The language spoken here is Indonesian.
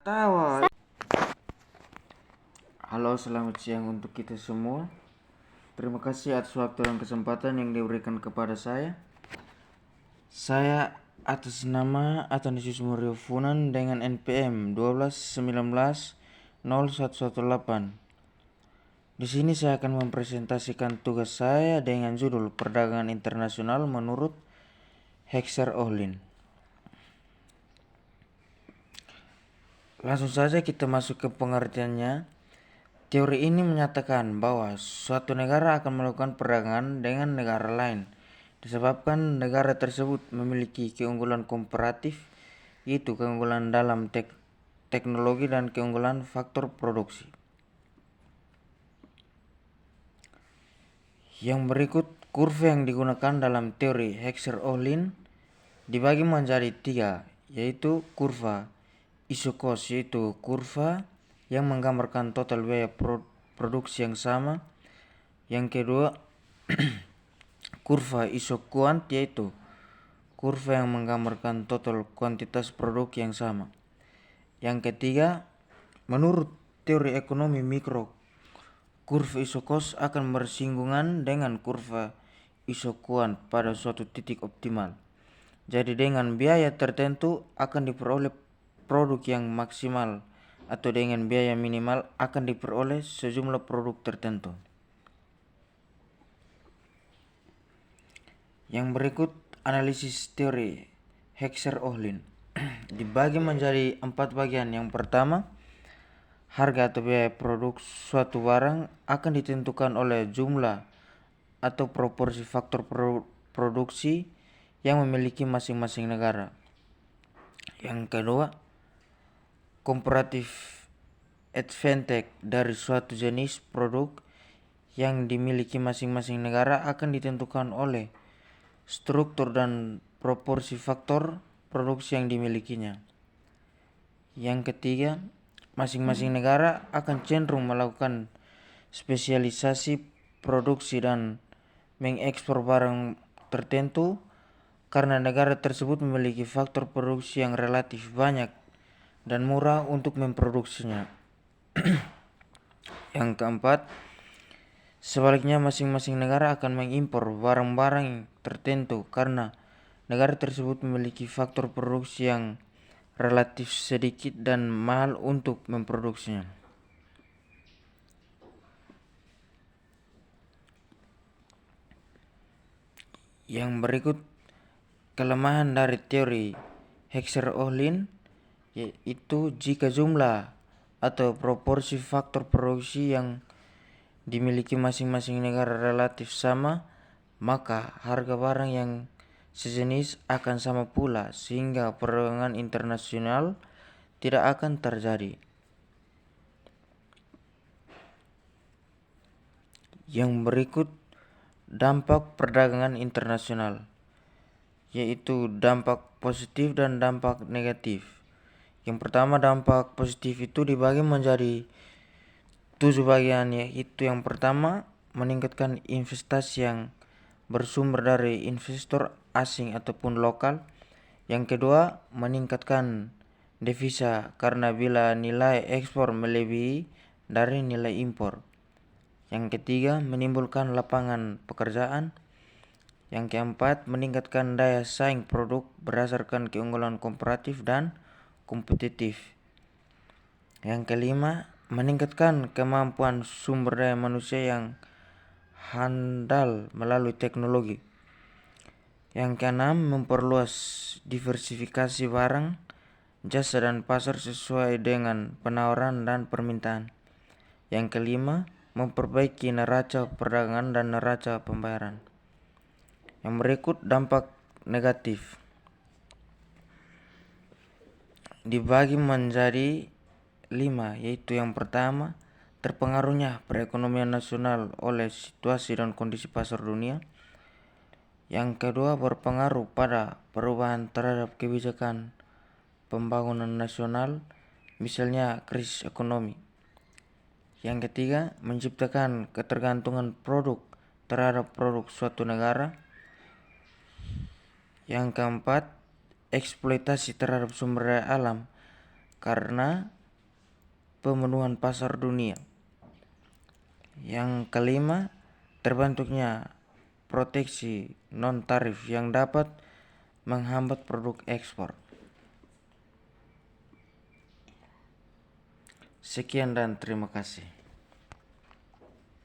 Tawa. Halo, selamat siang untuk kita semua. Terima kasih atas waktu dan kesempatan yang diberikan kepada saya. Saya atas nama Athanasius Murio Funan dengan NPM 12190118. Di sini saya akan mempresentasikan tugas saya dengan judul Perdagangan Internasional menurut Hexer Ohlin. Langsung saja kita masuk ke pengertiannya. Teori ini menyatakan bahwa suatu negara akan melakukan perdagangan dengan negara lain disebabkan negara tersebut memiliki keunggulan komparatif, yaitu keunggulan dalam teknologi dan keunggulan faktor produksi. Yang berikut kurva yang digunakan dalam teori Hexer-Ohlin dibagi menjadi 3, yaitu kurva isokos, yaitu kurva yang menggambarkan total biaya produksi yang sama. Yang kedua, kurva isokuant, yaitu kurva yang menggambarkan total kuantitas produk yang sama. Yang ketiga, menurut teori ekonomi mikro, kurva isokos akan bersinggungan dengan kurva isokuant pada suatu titik optimal. Jadi dengan biaya tertentu akan diperoleh produk yang maksimal, atau dengan biaya minimal akan diperoleh sejumlah produk tertentu. Yang berikut analisis teori Hexer-Ohlin dibagi menjadi 4 bagian. Yang pertama, harga atau biaya produk suatu barang akan ditentukan oleh jumlah atau proporsi faktor produksi yang memiliki masing-masing negara. Yang kedua, comparative advantage dari suatu jenis produk yang dimiliki masing-masing negara akan ditentukan oleh struktur dan proporsi faktor produksi yang dimilikinya. Yang ketiga, masing-masing negara akan cenderung melakukan spesialisasi produksi dan mengekspor barang tertentu karena negara tersebut memiliki faktor produksi yang relatif banyak dan murah untuk memproduksinya. Yang keempat, sebaliknya masing-masing negara akan mengimpor barang-barang tertentu karena negara tersebut memiliki faktor produksi yang relatif sedikit dan mahal untuk memproduksinya. Yang berikut kelemahan dari teori Hexer-Ohlin, yaitu jika jumlah atau proporsi faktor produksi yang dimiliki masing-masing negara relatif sama, maka harga barang yang sejenis akan sama pula sehingga perdagangan internasional tidak akan terjadi. Yang berikut dampak perdagangan internasional, yaitu dampak positif dan dampak negatif. Yang pertama, dampak positif itu dibagi menjadi 7 bagian, yaitu yang pertama, meningkatkan investasi yang bersumber dari investor asing ataupun lokal. Yang kedua, meningkatkan devisa karena bila nilai ekspor melebihi dari nilai impor. Yang ketiga, menimbulkan lapangan pekerjaan. Yang keempat, meningkatkan daya saing produk berdasarkan keunggulan komparatif dan kompetitif. Yang kelima, meningkatkan kemampuan sumber daya manusia yang handal melalui teknologi. Yang keenam, memperluas diversifikasi barang, jasa dan pasar sesuai dengan penawaran dan permintaan. Yang kelima, memperbaiki neraca perdagangan dan neraca pembayaran. Yang berikut dampak negatif dibagi menjadi 5, yaitu yang pertama, terpengaruhnya perekonomian nasional oleh situasi dan kondisi pasar dunia. Yang kedua, berpengaruh pada perubahan terhadap kebijakan pembangunan nasional, misalnya krisis ekonomi. Yang ketiga, menciptakan ketergantungan produk terhadap produk suatu negara. Yang keempat, eksploitasi terhadap sumber daya alam karena pemenuhan pasar dunia. Yang kelima, terbentuknya proteksi non-tarif yang dapat menghambat produk ekspor. Sekian dan terima kasih.